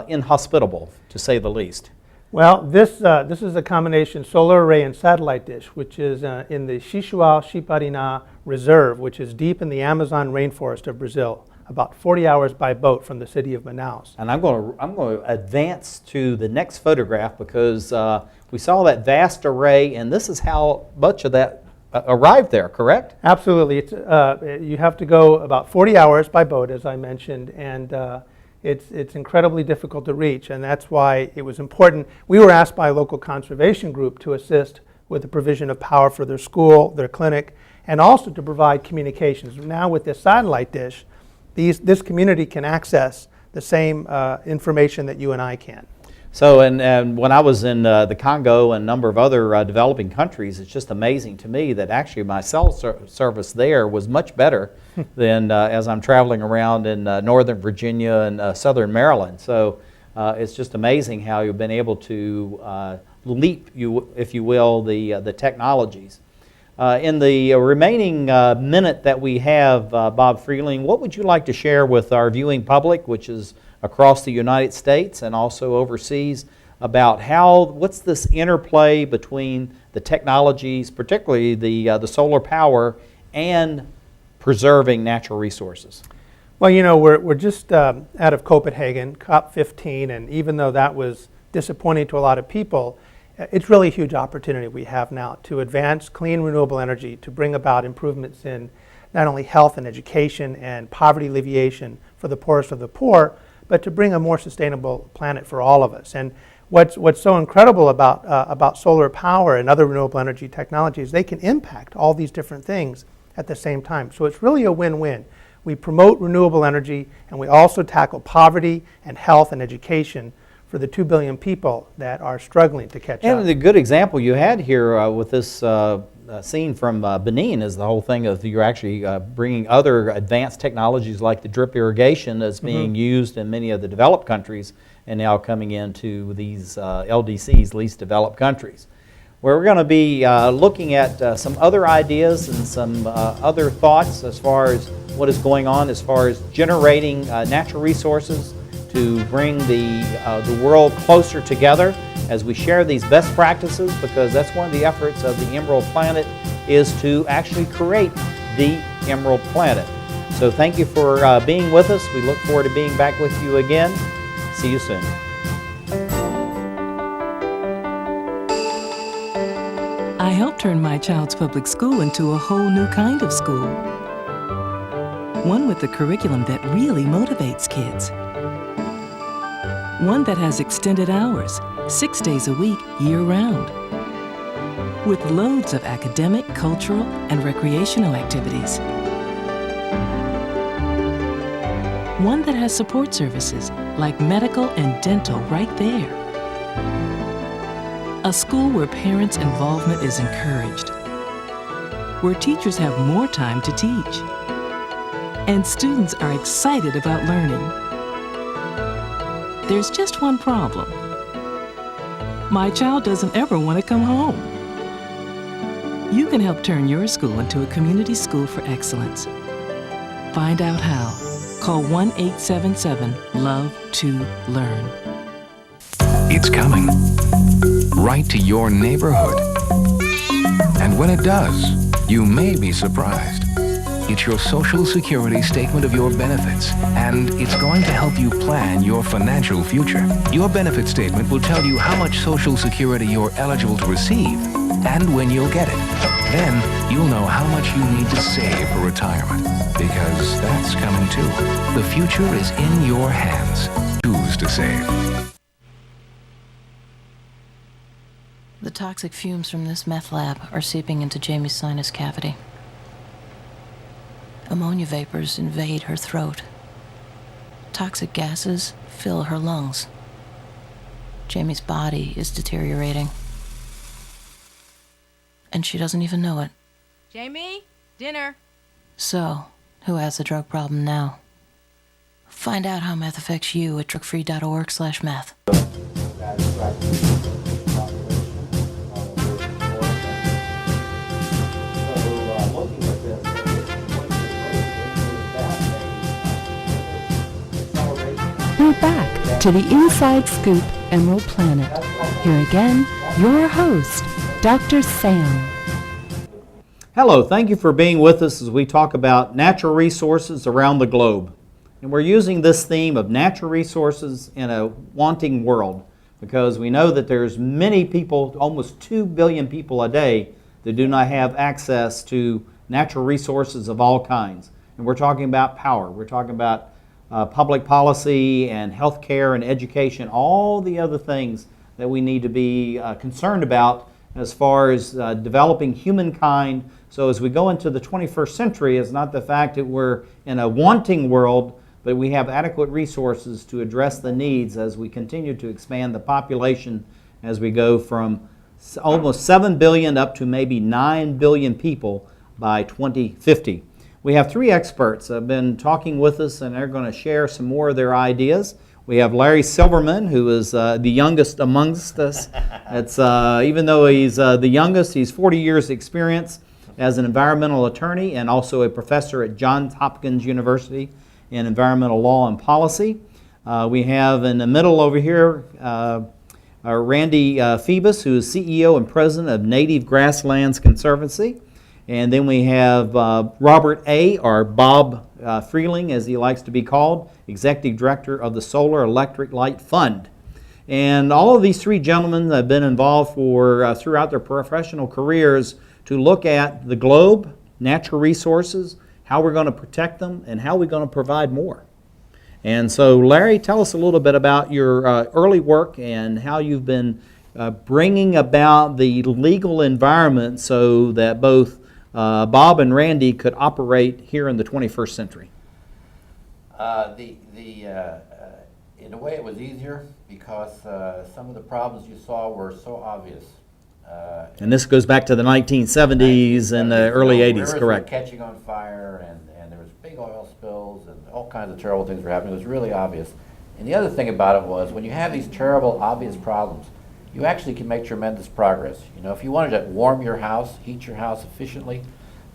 inhospitable, to say the least. Well, this is a combination solar array and satellite dish, which is in the Xixual-Xiparina Reserve, which is deep in the Amazon rainforest of Brazil, about 40 hours by boat from the city of Manaus. And I'm going to advance to the next photograph, because we saw that vast array, and this is how much of that arrived there, correct? Absolutely. It's, you have to go about 40 hours by boat, as I mentioned, and it's incredibly difficult to reach, and that's why it was important. We were asked by a local conservation group to assist with the provision of power for their school, their clinic, and also to provide communications. Now with this satellite dish, this community can access the same information that you and I can. So, and when I was in the Congo and a number of other developing countries, it's just amazing to me that actually my cell service there was much better than as I'm traveling around in Northern Virginia and Southern Maryland. So it's just amazing how you've been able to leap, if you will, the technologies. In the remaining minute that we have, Bob Freling, what would you like to share with our viewing public, which is across the United States and also overseas, about what's this interplay between the technologies, particularly the solar power, and preserving natural resources? Well, you know, we're just out of Copenhagen, COP15, and even though that was disappointing to a lot of people, it's really a huge opportunity we have now to advance clean renewable energy, to bring about improvements in not only health and education and poverty alleviation for the poorest of the poor, but to bring a more sustainable planet for all of us. And what's so incredible about solar power and other renewable energy technologies, they can impact all these different things at the same time. So it's really a win-win. We promote renewable energy, and we also tackle poverty and health and education for the 2 billion people that are struggling to catch up. And the good example you had here with this scene from Benin is the whole thing of you're actually bringing other advanced technologies like the drip irrigation that's being used in many of the developed countries and now coming into these LDCs, least developed countries. Where we're going to be looking at some other ideas and some other thoughts as far as what is going on as far as generating natural resources to bring the world closer together as we share these best practices, because that's one of the efforts of the EmeraldPlanet, is to actually create the Emerald Planet. So thank you for being with us. We look forward to being back with you again. See you soon. I helped turn my child's public school into a whole new kind of school. One with a curriculum that really motivates kids. One that has extended hours, 6 days a week, year-round. With loads of academic, cultural, and recreational activities. One that has support services like medical and dental right there. A school where parents' involvement is encouraged. Where teachers have more time to teach. And students are excited about learning. There's just one problem. My child doesn't ever want to come home. You can help turn your school into a community school for excellence. Find out how. Call 1-877-LOVE-TO-LEARN. It's coming. Right to your neighborhood. And when it does, you may be surprised. It's your Social Security statement of your benefits, and it's going to help you plan your financial future. Your benefit statement will tell you how much Social Security you're eligible to receive and when you'll get it. Then you'll know how much you need to save for retirement, because that's coming too. The future is in your hands. Choose to save. The toxic fumes from this meth lab are seeping into Jamie's sinus cavity. Ammonia vapors invade her throat. Toxic gases fill her lungs. Jamie's body is deteriorating. And she doesn't even know it. Jamie, dinner. So, who has the drug problem now? Find out how meth affects you at drugfree.org/meth. We're back to the Inside Scoop Emerald Planet. Here again, your host, Dr. Sam. Hello, thank you for being with us as we talk about natural resources around the globe. And we're using this theme of natural resources in a wanting world because we know that there's many people, almost 2 billion people a day, that do not have access to natural resources of all kinds. And we're talking about power, we're talking about public policy and healthcare and education, all the other things that we need to be concerned about as far as developing humankind. So as we go into the 21st century, it's not the fact that we're in a wanting world, but we have adequate resources to address the needs as we continue to expand the population as we go from almost 7 billion up to maybe 9 billion people by 2050. We have 3 experts that have been talking with us, and they're going to share some more of their ideas. We have Larry Silverman, who is the youngest amongst us. Even though he's the youngest, he's 40 years experience as an environmental attorney and also a professor at Johns Hopkins University in environmental law and policy. We have in the middle over here Randy Pheobus, who is CEO and president of Native Grasslands Conservancy. And then we have Robert A., or Bob Freling, as he likes to be called, Executive Director of the Solar Electric Light Fund. And all of these 3 gentlemen have been involved throughout their professional careers to look at the globe, natural resources, how we're going to protect them, and how we're going to provide more. And so, Larry, tell us a little bit about your early work and how you've been bringing about the legal environment so that both Bob and Randy could operate here in the 21st century. In a way, it was easier because some of the problems you saw were so obvious. And this goes back to the 1970s and the early 80s, rivers correct? Were catching on fire, and there was big oil spills, and all kinds of terrible things were happening. It was really obvious. And the other thing about it was, when you have these terrible, obvious problems, you actually can make tremendous progress. You know, if you wanted to warm your house, heat your house efficiently,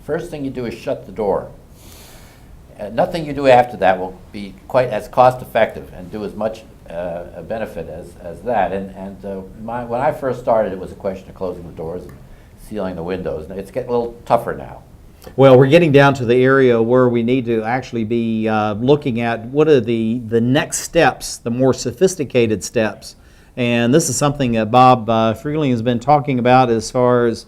first thing you do is shut the door. Nothing you do after that will be quite as cost effective and do as much a benefit as that. When I first started, it was a question of closing the doors and sealing the windows. It's getting a little tougher now. Well, we're getting down to the area where we need to actually be looking at what are the next steps, the more sophisticated steps. And this is something that Bob Freling has been talking about as far as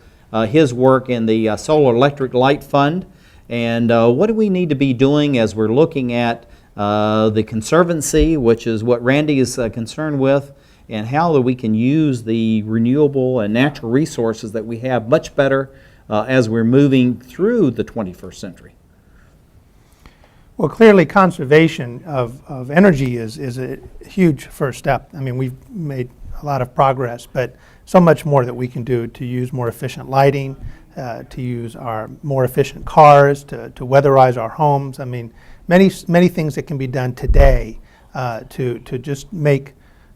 his work in the Solar Electric Light Fund. And what do we need to be doing as we're looking at the Conservancy, which is what Randy is concerned with, and how that we can use the renewable and natural resources that we have much better as we're moving through the 21st century. Well, clearly conservation of energy is a huge first step. I mean, we've made a lot of progress, but so much more that we can do to use more efficient lighting, to use our more efficient cars, to weatherize our homes. I mean, many things that can be done today to just make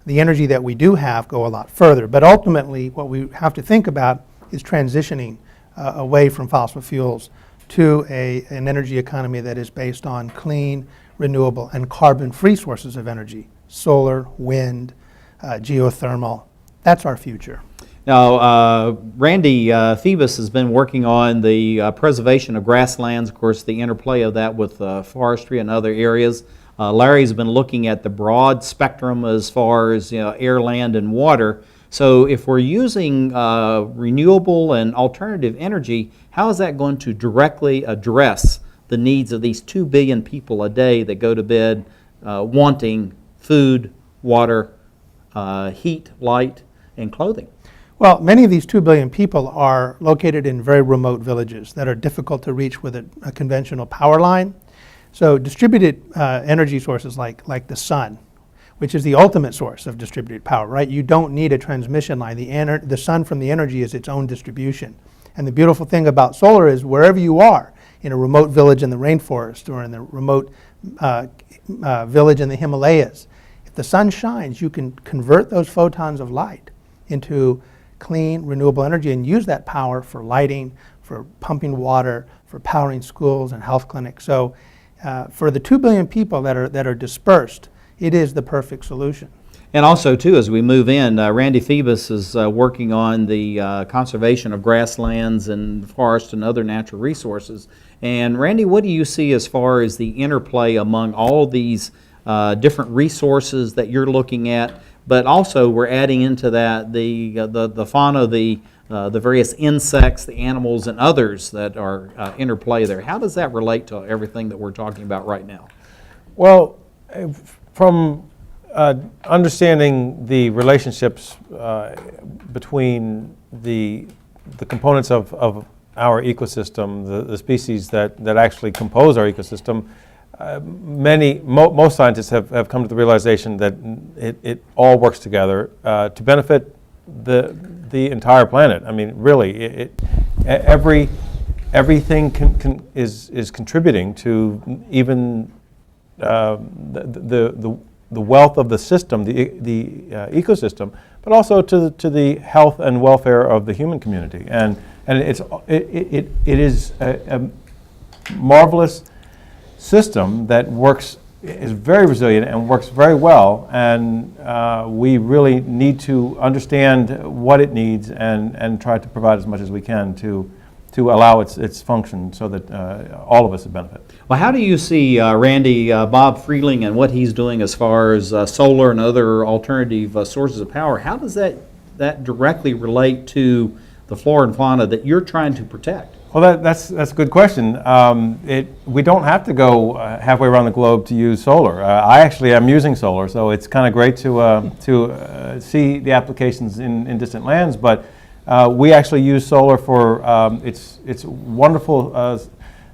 the energy that we do have go a lot further. But ultimately, what we have to think about is transitioning away from fossil fuels to an energy economy that is based on clean, renewable, and carbon-free sources of energy. Solar, wind, geothermal. That's our future. Now, Randy Pheobus has been working on the preservation of grasslands, of course, the interplay of that with forestry and other areas. Larry's been looking at the broad spectrum as far as air, land, and water. So if we're using renewable and alternative energy, how is that going to directly address the needs of these 2 billion people a day that go to bed wanting food, water, heat, light, and clothing? Well, many of these 2 billion people are located in very remote villages that are difficult to reach with a conventional power line. So distributed energy sources like the sun, which is the ultimate source of distributed power, right? You don't need a transmission line. The sun from the energy is its own distribution. And the beautiful thing about solar is wherever you are, in a remote village in the rainforest or in the remote village in the Himalayas, if the sun shines, you can convert those photons of light into clean, renewable energy and use that power for lighting, for pumping water, for powering schools and health clinics. So for the 2 billion people that are dispersed, it is the perfect solution. And also, too, as we move in, Randy Pheobus is working on the conservation of grasslands and forest and other natural resources. And Randy, what do you see as far as the interplay among all these different resources that you're looking at? But also, we're adding into that the fauna, the various insects, the animals, and others that are interplay there. How does that relate to everything that we're talking about right now? Well, from understanding the relationships between the components of our ecosystem, the species that actually compose our ecosystem, most scientists have come to the realization that it all works together to benefit the entire planet. I mean, really, everything is contributing to even the wealth of the system, the ecosystem, but also to the health and welfare of the human community. And it is a marvelous system that is very resilient and works very well. And we really need to understand what it needs and try to provide as much as we can to allow its function so that all of us would benefit. Well, how do you see, Randy, Bob Freling and what he's doing as far as solar and other alternative sources of power? How does that directly relate to the flora and fauna that you're trying to protect? Well, that's a good question. We don't have to go halfway around the globe to use solar. I actually am using solar, so it's kind of great to see the applications in distant lands. But we actually use solar for its wonderful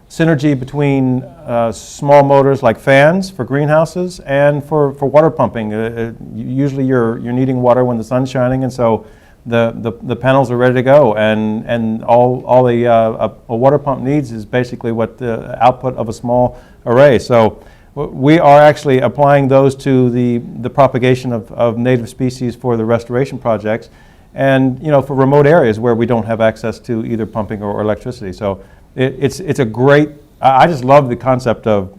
synergy between small motors like fans for greenhouses and for water pumping. Usually you're needing water when the sun's shining, and so the panels are ready to go, and all a water pump needs is basically what the output of a small array. So we are actually applying those to the propagation of native species for the restoration projects, and for remote areas where we don't have access to either pumping or electricity. So it's a great. I just love the concept of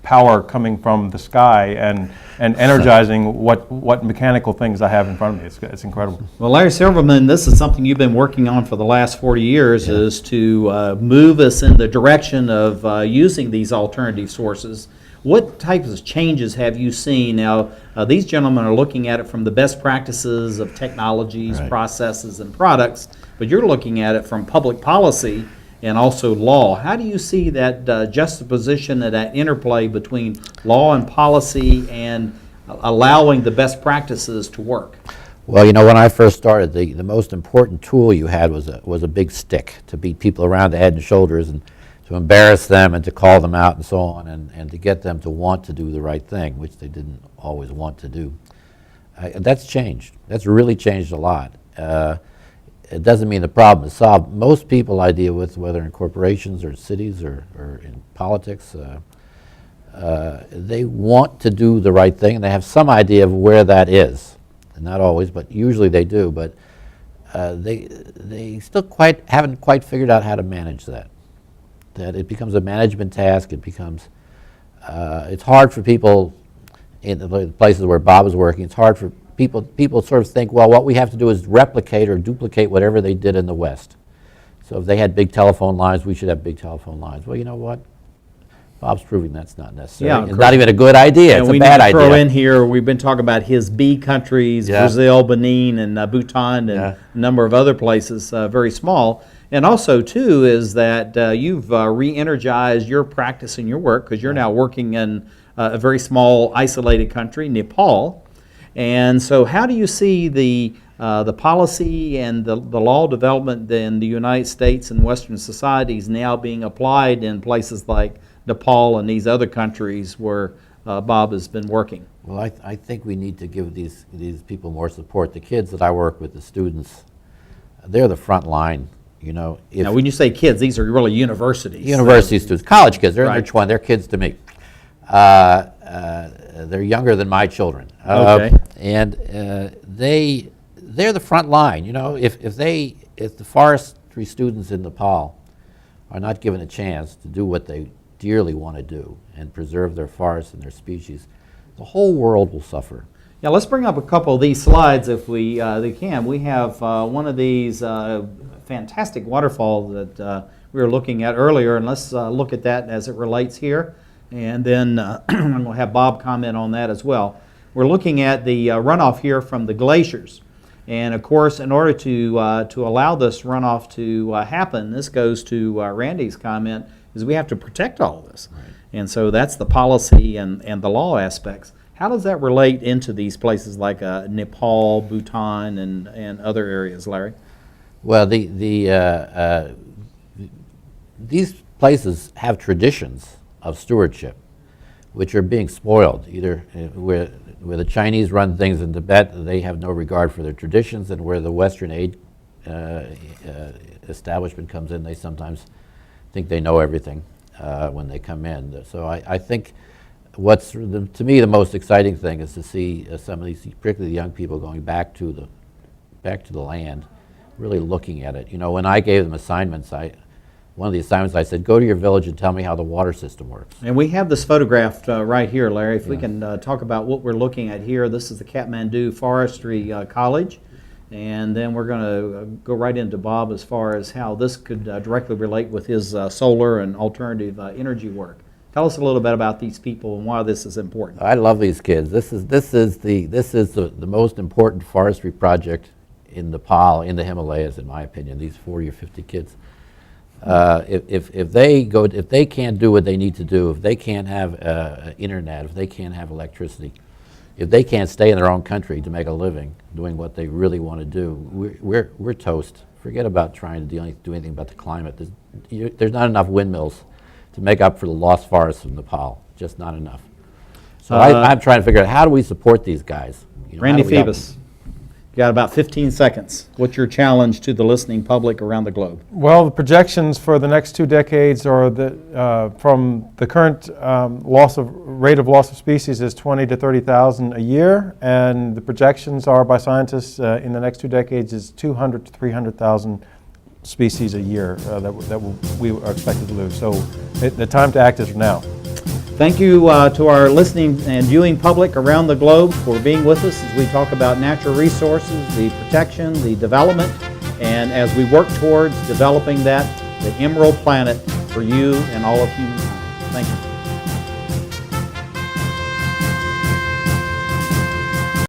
power coming from the sky and energizing what mechanical things I have in front of me. It's incredible. Well, Larry Silverman, this is something you've been working on for the last 40 years, is to move us in the direction of using these alternative sources. What types of changes have you seen? Now, these gentlemen are looking at it from the best practices of technologies, processes, and products, but you're looking at it from public policy and also law. How do you see that juxtaposition and that interplay between law and policy and allowing the best practices to work? Well, when I first started, the most important tool you had was a big stick to beat people around the head and shoulders and to embarrass them and to call them out and so on, and to get them to want to do the right thing, which they didn't always want to do. That's changed. That's really changed a lot. It doesn't mean the problem is solved. Most people I deal with, whether in corporations or cities or in politics, they want to do the right thing, and they have some idea of where that is. And not always, but usually they do. But they still haven't quite figured out how to manage that. That it becomes a management task. It becomes it's hard for people in the places where Bob is working. It's hard for people sort of think, well, what we have to do is replicate or duplicate whatever they did in the West. So if they had big telephone lines, we should have big telephone lines. Well, you know what? Bob's proving that's not necessary. Yeah, it's not even a good idea. And it's a bad idea. we need to throw in here, we've been talking about his B countries, Brazil, Benin, and Bhutan, and a number of other places, very small. And also, too, is that you've re-energized your practice and your work, because you're now working in a very small, isolated country, Nepal. And so how do you see the policy and the law development in the United States and Western societies now being applied in places like Nepal and these other countries where Bob has been working? Well, I think we need to give these people more support. The kids that I work with, the students, they're the front line. You know, now, when you say kids, these are really universities. University students, college kids. They're in their 20s. They're kids to me. They're younger than my children. Okay. And they're the front line. You know, if the forestry students in Nepal are not given a chance to do what they dearly want to do and preserve their forests and their species, the whole world will suffer. Yeah, let's bring up a couple of these slides if we can. We have one of these fantastic waterfall that we were looking at earlier, and let's look at that as it relates here. And then I'm going to have Bob comment on that as well. We're looking at the runoff here from the glaciers. And of course, in order to allow this runoff to happen, this goes to Randy's comment, is we have to protect all of this. Right. And so that's the policy and the law aspects. How does that relate into these places like Nepal, Bhutan, and other areas, Larry? Well, these places have traditions of stewardship, which are being spoiled. Either where the Chinese run things in Tibet, they have no regard for their traditions, and where the Western aid establishment comes in, they sometimes think they know everything when they come in. So I think what's to me the most exciting thing is to see some of these, particularly the young people, going back to the land, really looking at it. You know, when I gave them assignments, one of the assignments I said, go to your village and tell me how the water system works. And we have this photographed right here, Larry. If we can talk about what we're looking at here. This is the Kathmandu Forestry College. And then we're going to go right into Bob as far as how this could directly relate with his solar and alternative energy work. Tell us a little bit about these people and why this is important. I love these kids. This is the most important forestry project in Nepal, in the Himalayas, in my opinion. These 40 or 50 kids. If they can't do what they need to do, if they can't have internet, if they can't have electricity, if they can't stay in their own country to make a living doing what they really want to do, we're toast. Forget about trying to do anything about the climate. There's not enough windmills to make up for the lost forests of Nepal. Just not enough. So I'm trying to figure out, how do we support these guys? You know, Randy Pheobus, you got about 15 seconds. What's your challenge to the listening public around the globe? Well, the projections for the next 2 decades are that from the current rate of loss of species is 20 to 30,000 a year, and the projections are by scientists in the next 2 decades is 200 to 300,000 species a year we are expected to lose. So the time to act is now. Thank you to our listening and viewing public around the globe for being with us as we talk about natural resources, the protection, the development, and as we work towards developing the Emerald Planet for you and all of humankind. Thank you.